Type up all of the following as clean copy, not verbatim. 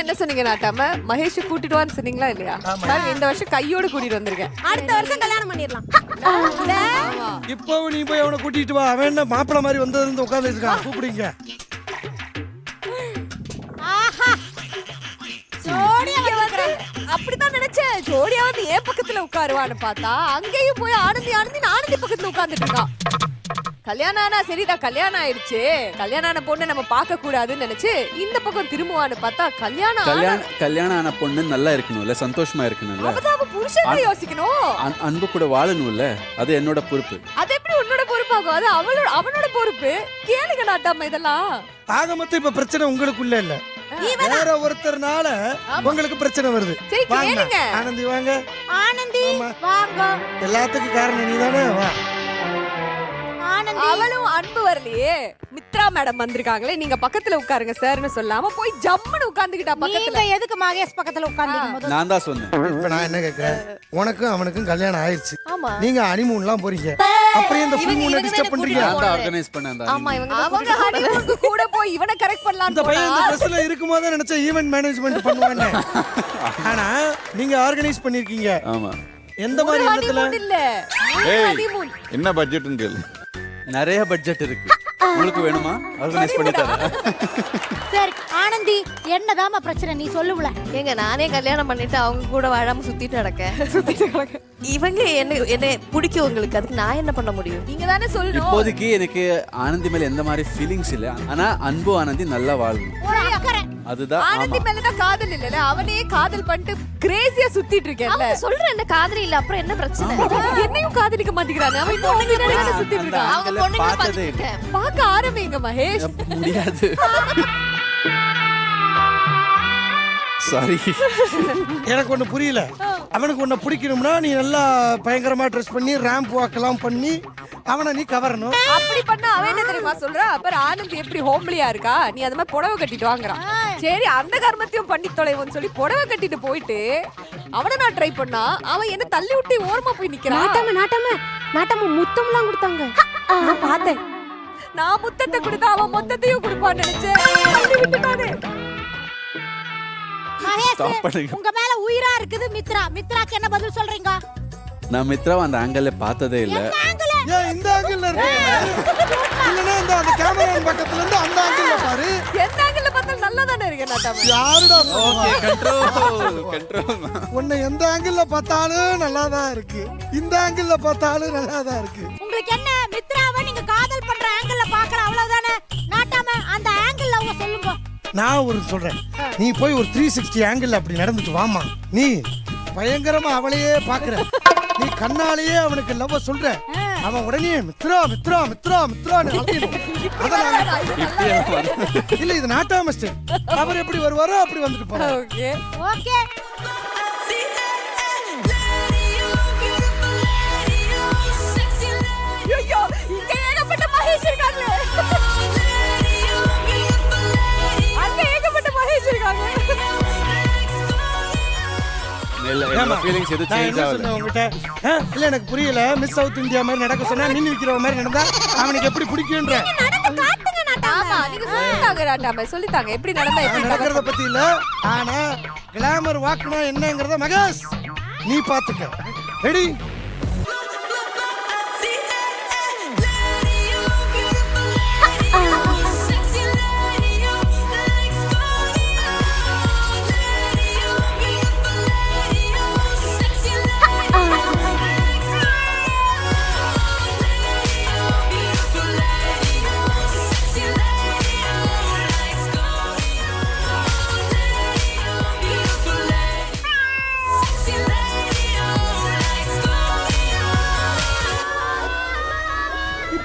என்ன சொன்னீங்க நாட்டாம? மகேஷ் கூட்டிட்டு வான்னு சொன்னீங்களா இல்லையா? பாருங்க, இந்த வருஷம் கையோட கூட்டிட்டு வந்திருக்கேன். அடுத்த வருஷம் கல்யாணம் பண்ணிடலாம். இப்போ நீ போய் அவனை கூட்டிட்டு வா. அவன் என்ன மாப்பிள்ள மாதிரி வந்ததுல இருந்து உட்கார்ந்துட்டு இருக்கான். கூப்பிடுங்க. ஆஹா, ஜோடியா வந்து அப்படிதான் நினைச்சேன். ஜோடியா வந்து என் பக்கத்துல உட்காருவான்னு பார்த்தா அங்கேயும் போய் ஆனந்தி பக்கத்துல உட்கார்ந்துட்டு இருக்கான். கல்யாணம் ஆனா சரிடா, கல்யாணம் ஆயிடுச்சு, கல்யாணம் ஆன பொண்ணு நம்ம பார்க்க கூடாதுன்னு நினைச்சு இந்த பக்கம் திரும்புவான்னு பார்த்தா கல்யாணம் ஆன பொண்ணு நல்லா இருக்கணும்ல, சந்தோஷமா இருக்கணும்ல, அவ புருஷன் யோசிக்கணும், அன்பு கூட வாழணும்ல. அது என்னோட பொறுப்பு. அது எப்படி உன்னோட பொறுப்பாகும்? அது அவனோட பொறுப்பு. கேளுங்க நாட்டாம இதெல்லாம். ஆக மொத்தம் இப்ப பிரச்சனை உங்களுக்குள்ள இல்ல, வேற ஒருத்தர்னால உங்களுக்கு பிரச்சனை வருது. சரி கேளுங்க. ஆனந்தி வாங்க. ஆனந்தி வாங்க. எல்லாத்துக்கும் காரணம் நீதானே. வா. அவளும் அன்பு வரலையே. மித்ரா மேடம் வந்திருக்காங்களே, நீங்க பக்கத்துல உட்காருங்க சார்னு சொல்லாம போய் ஜம்முன்னு உட்கார்ந்துக்கிட்டா பக்கத்துல. நீங்க எதுக்கு மகேஷ் பக்கத்துல உட்கார்ந்தீங்க? நான் தான் சொன்னேன். இப்ப நான் என்ன கேக்குறேன், உனக்கும் அவனுக்கும் கல்யாணம் ஆயிருச்சு, ஆமா, நீங்க ஹனிமூன்லாம் போறீங்க, அப்படியே இந்த ஃபுல் மூன் டிஸ்டர்ப் பண்றீங்க. நான் தான் ஆர்கனைஸ் பண்ணேன். ஆமா, அவங்க ஹனிமூனுக்கு கூட போய் இவனை கரெக்ட் பண்ணலாம். இந்த பையன் இந்த ட்ரெஸ்ல இருக்கும்போது நினைச்ச ஈவென்ட் மேனேஜ்மென்ட் பண்ணுவானே, ஆனா நீங்க ஆர்கனைஸ் பண்ணிருக்கீங்க. ஆமா. எந்த மாதிரி இடத்துல இல்ல? என்ன பட்ஜெட்னு கேளு. நிறைய பட்ஜெட் இருக்கு. உங்களுக்கு வேணுமா? ஆர்கனைஸ் பண்ணி தரேன். சரி ஆனந்தி, என்னதாமா பிரச்சனை நீ சொல்லுவல? ஏங்க, நானே கல்யாணம் பண்ணிட்டு அவங்க கூட வாழாம சுத்திட்டு நடக்க. இவங்க என்ன பிடிக்கும் உங்களுக்கு, அதுக்கு நான் என்ன பண்ண முடியும்? நீங்க தானே சொல்லணும். இப்போதைக்கு எனக்கு ஆனந்தி மேல எந்த மாதிரி ஃபீலிங்ஸ் இல்ல. ஆனா அன்பு ஆனந்தி நல்லா வாழணும், அதுதான். ஆனந்தி மேலதான் காதல் இல்லல, அவனே காதல் பண்ணிட்டு கிரேசியா சுத்திட்டு இருக்கேன்ல. சொல்ற என்ன காதல் இல்ல, அப்புறம் என்ன பிரச்சனை? என்னையும் காதலிக்க மாட்டேங்கிறானே, அவன் பொண்ணுங்க பின்னாடி சுத்திட்டு இருக்கான். அவங்க பொண்ணுங்க பாத்துட்டு பார்க்க ஆரம்பிங்க மகேஷ். முடியாது. சாரி, எனக்கு ஒண்ணு புரியல. அவனுக்கு ஒண்ணு பிடிக்கணும்னா நீ நல்லா பயங்கரமா ட்ரெஸ் பண்ணி ரேம்ப் வாக்கெல்லாம் பண்ணி அவனை நீ கவரணும். அப்படி பண்ணா அவன் என்ன தெரியுமா சொல்றா? அப்புறம் ஆனந்த் எப்படி ஹோம்லியா இருக்கா, நீ அது மாதிரி புடவை கட்டிட்டு வாங்குறான். சரி, அந்த கர்மத்தையும் பண்ணி தொலைவோன்னு சொல்லி புடவை கட்டிட்டு போயிட்டு அவனை நான் ட்ரை பண்ணா அவன் என்ன தள்ளி விட்டு ஓரமா போய் நிக்கிறான். நாட்டாம முத்தம்லாம் கொடுத்தாங்க, நான் பார்த்தேன். நான் முத்தத்தை கொடுத்தா அவன் மொத்தத்தையும் கொடுப்பான்னு நினைச்சேன். தள்ளி விட்டுட்டானே. மகேஷ், உங்க மேல உயிரா இருக்குது மித்ரா. மித்ராக்கு என்ன பதில் சொல்றீங்க? நான் மித்ராவை அந்த ஆங்கிள் பார்த்ததே இல்ல. ஏன் இந்த ஆங்கிள் இருக்கு? இல்லனா அந்த கேமரா பக்கத்துல இருந்து அந்த ஆங்கிள்ல பாரு. எந்த ஆங்கிள்ல பார்த்தாலும் நல்லா தானே இருக்கு நாட்டாம. யாருடா? Okay, control. உன்னை எந்த ஆங்கிள்ல பார்த்தாலும் நல்லா தான் இருக்கு, இந்த ஆங்கிள்ல பார்த்தாலும் நல்லா தான் இருக்கு. உங்களுக்கு என்ன, மித்ராவை நீங்க காதல் பண்ற ஆங்கிள்ல பார்க்கற அவ்வளவுதானே? நாட்டாம அந்த ஆங்கிள்ல அவங்க சொல்லுங்க. நான் ஒரு சொல்றேன், நீ போய் ஒரு 360 ஆங்கிள் அப்படி நடந்துட்டு வாமா. நீ பயங்கரமா அவளையே பாக்குற, நீ கண்ணாலேயே அவனுக்கு லவ் சொல்ற, அவன் உடனே மித்ரா மித்ரா மித்ரா மித்ரான்னு இல்ல. இது நாட்டாம ஸ்டைல். அவர் எப்படி வருவாரோ அப்படி வந்துட்டு போறாரு. Okay okay. ஐயோ, இங்க ஏகப்பட்ட மகேஷ் இருக்காங்களே. அங்க ஏகப்பட்ட மகேஷ் இருக்காங்க. இல்ல, என்னோட ஃபீலிங்ஸ் எதுவும் நான் சேஞ்ச் என்ன ஆகல. சொன்னேன் உங்ககிட்ட? இல்ல எனக்கு புரியல. மிஸ் சவுத் இந்தியா மாதிரி நடக்க சொன்னா நின்னு நிக்கிற மாதிரி நடந்தா அவனுக்கு எப்படி பிடிக்கும்ன்ற. ஆமா, நீங்க சொல்லிட்டாங்க நாட்டாம, சொல்லிட்டாங்க எப்படி நடந்தா எப்படி நடக்கிறத பத்தி இல்ல, ஆனா கிளாமர் வாக்குனா என்னங்கறத மகேஷ் நீ பாத்துக்க. ரெடி?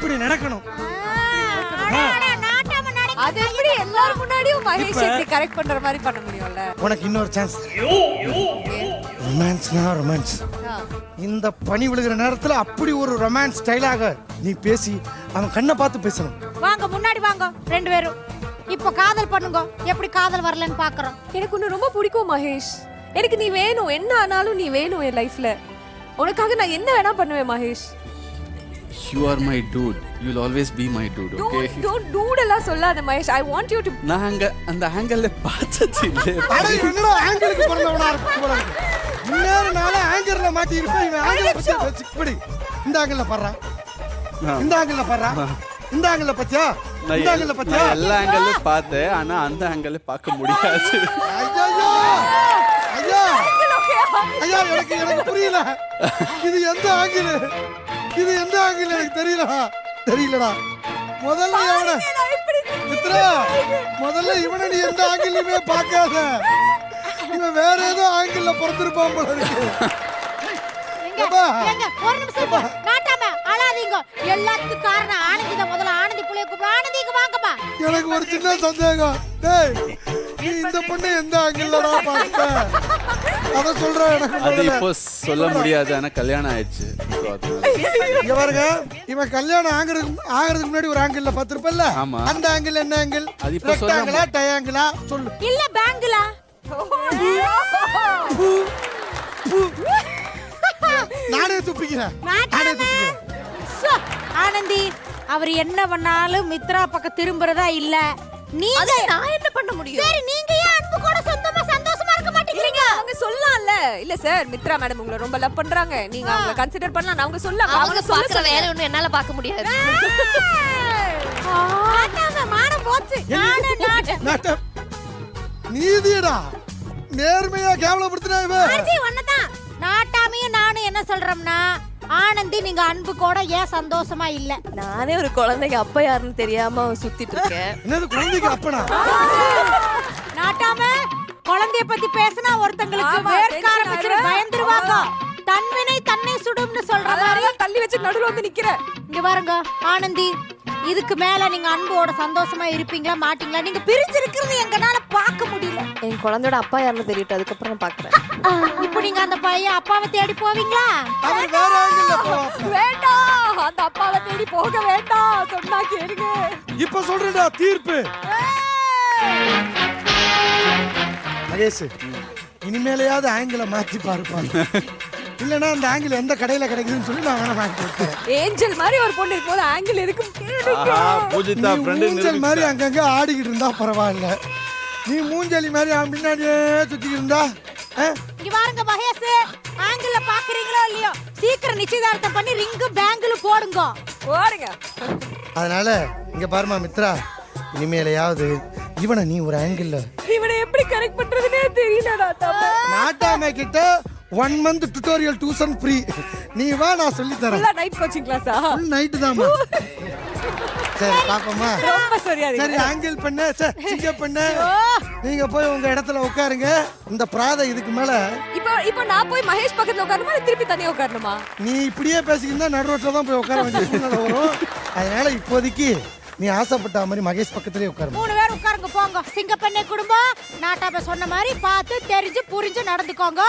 இப்படி நடக்கணும். அது எப்படி எல்லாரும் முன்னாடியும் மகேஷ் எப்படி கரெக்ட் பண்ற மாதிரி பண்ண முடியும்ல? உனக்கு இன்னொரு சான்ஸ். ரொமான்ஸ்னா ரொமான்ஸ். இந்த பனி விழுகிற நேரத்துல அப்படி ஒரு ரொமான்ஸ் ஸ்டைலாக நீ பேசி அவன் கண்ணை பார்த்து பேசணும். வாங்க முன்னாடி வாங்க ரெண்டு பேரும். இப்போ காதல் பண்ணுங்க, எப்படி காதல் வரலன்னு பாக்குறோம். எனக்கு ஒன்னு ரொம்ப பிடிக்கும் மகேஷ். எனக்கு நீ வேணும், என்ன ஆனாலும் நீ வேணும் என் லைஃப்ல. உனக்காக நான் என்ன வேணா பண்ணுவேன் Mahesh. You are my dude, you will always be my dude. Okay, don't dude எல்லாம் சொல்லாத Mahesh. I want you to. நாங்க அந்த ஆங்கிள் பார்த்தது இல்லை. அட என்னடா ஆங்கிளுக்கு பிறந்தவனா இருக்கு போல இருக்கு. இன்னொரு நாள ஆங்கர்ல மாட்டி இருப்பேன். இவன் ஆங்கிள் பத்தி வச்சுப்படி. இந்த ஆங்கிள்ல பாறா, இந்த ஆங்கிள்ல பாறா, இந்த ஆங்கிள்ல பத்தியா, இந்த ஆங்கிள்ல பத்தியா. நான் எல்லா ஆங்கிளும் பார்த்தேன், ஆனா அந்த ஆங்கிள் பார்க்க முடியாது. ஐயோ ஐயா ஐயா, எனக்கு புரியல. இது எந்த ஆங்கிள், இது எந்த ஆங்கிள் எனக்கு தெரியலடா. முதல்ல இவனை மித்ரா, முதல்ல இவனை நீ எந்த ஆங்கிளுமே பார்க்காத. இவன் வேற ஏதோ ஆங்கிள் பிறந்திருப்பான் போல இருக்கு. ஏங்க, ஒரு நிமிஷம் இருங்க. நாட்டாம அழாதீங்க. எல்லாத்துக்கும் காரணம் ஆனந்தி தான். முதல்ல ஆனந்தி புள்ளைய கூப்பிடு. ஆனந்தி இங்க வாங்கப்பா. எனக்கு ஒரு சின்ன சந்தேகம். டேய், நீ இந்த பொண்ணு எந்த ஆங்கிள்லடா பார்த்த? அத சொல்ற எனக்கு அது இப்போ சொல்ல முடியாது, ஆனா கல்யாணம் ஆயிடுச்சு. இங்க பாருங்க, இவன் கல்யாணம் ஆகிறதுக்கு முன்னாடி ஒரு ஆங்கிள்ல பார்த்திருப்பல்ல? ஆமா. அந்த ஆங்கிள் என்ன ஆங்கிள்? அது இப்போ சொல்ல ரெக்டாங்கிளா ட்ரையாங்கிளா சொல்லு. இல்ல பேங்கிளா? நானே துப்பிக்கிறேன். சோ, ஆனந்தி அவர் என்ன பண்ணாலும் மித்ரா பக்கம் திரும்புறதா இல்ல. நீங்க அது நான் என்ன பண்ண முடியும்? சரி, நீங்க ஏன் அன்பு கூட சொந்தமா சந்தோஷமா இருக்க மாட்டேங்கிறீங்க? அவங்க சொல்லலாம்ல. இல்ல சார், மித்ரா மேடம் உங்களை ரொம்ப லவ் பண்றாங்க, நீங்க அவங்கள கன்சிடர் பண்ணலாம். அவங்க சொல்லலாம். அவங்க பாக்குற வேற ஒண்ணு என்னால பார்க்க முடியாது. நாட்டாம மானம் போச்சு. நாட்டம் நீதியடா, நேர்மையா கேவலப்படுத்தினா இவன். ஆச்சி ஒன்னதான். நாட்டாமையும் நானும் என்ன சொல்றோம்னா, ஆனந்தி நீங்க அன்பு கூட ஏன் சந்தோஷமா இல்ல? நானே ஒரு குழந்தைக்கு அப்பா யாருன்னு தெரியாம சுத்திட்டு இருக்கேன். என்னது குழந்தைக்கு அப்பனா? நாட்டாம குழந்தைய பத்தி பேசினா ஒருத்தங்களுக்கு ஆமா, வேர்க்க tension ஆரம்பிச்சு ஆயிரும். பயந்துருவாங்க. தன்வினை தன்னை சுடும்னு சொல்ற மாதிரி. அதெல்லாம் தள்ளி வச்சு நடுவுல வந்து நிக்கிற. இங்க பாருங்க ஆனந்தி, இதுக்கு மேல நீங்க அன்போட சந்தோஷமா இருப்பீங்களா மாட்டீங்களா? நீங்க பிரிஞ்சு இருக்கிறது எங்கனால பார்க்க முடியல. என் குழந்தையோட அப்பா யாருன்னு தெரியட்டும், அதுக்கப்புறம் நான் பாக்குறேன். இப்போ நீங்க அந்த பையன் அப்பாவை தேடி போவீங்களா? அவர் வேற ஆங்கிள்ல போவான். வேண்டாம், அந்த அப்பாவை தேடி போக வேண்டாம். சொன்னா கேளுங்க. இப்ப சொல்றேன்டா தீர்ப்பு. மகேஷ், இனிமேலையாவது ஆங்கிளை மாத்தி பாருப்பாங்க. இல்லனா அந்த ஆங்கிள் எந்த கடையில கிடைக்குதுன்னு சொல்லி நான் வேணா வாங்கி கொடுத்தேன். ஏஞ்சல் மாதிரி ஒரு பொண்ணு இருக்கும்போது ஆங்கிள் இருக்கும். பூஜிதா நீ மூஞ்சல் மாதிரி அங்கங்க ஆடிக்கிட்டு இருந்தா பரவாயில்ல. நீ மூஞ்சலி மாதிரி அவன் பின்னாடியே சுத்திக்கிட்டு இருந்தா இங்க பாருங்க மகேஷ், ஆங்கிள்ல பாக்குறீங்களோ இல்லையோ, சீக்கிரம் நிச்சயதார்த்தம் பண்ணி ரிங்கு பேங்கிள் போடுங்க. போடுங்க. அதனால இங்க பாருமா மித்ரா, இனிமேலையாவது இவனை நீ ஒரு ஆங்கிள் இவனை எப்படி கரெக்ட் பண்றதுனே தெரியலடா தம்பி. நாட்டாம கிட்ட 1 month டுட்டோரியல் டியூஷன் ஃப்ரீ. நீ வா, நான் சொல்லி தரேன். ஃபுல்லா நைட் கோச்சிங் கிளாஸா? ஃபுல் நைட்டு தான்மா. சரி பாப்போமா? ரொம்ப சரியா சரி, ஆங்கிள் பண்ண சிங்க பண்ண நீங்க போய் உங்க இடத்துல உட்காருங்க. இந்த பிராத இதுக்கு மேல இப்போ நான் போய் மகேஷ் பக்கத்துல உட்காரணுமா, இல்ல திருப்பி தனியா உட்காரணுமா? நீ இப்படியே பேசிக்கிட்டா நடு ரோட்ல தான் போய் உட்கார வேண்டிய சூழ்நிலை வரும். அதனால இப்போதைக்கு நீ ஆசைப்பட்ட மாதிரி மகேஷ் பக்கத்துலயே உட்காரு. 3 பேர் உட்காருங்க போங்க. சிங்கப்பெண்ணை குடும்பம் நாட்டாம சொன்ன மாதிரி பார்த்து தெரிஞ்சு புரிஞ்சு நடந்துக்கோங்க.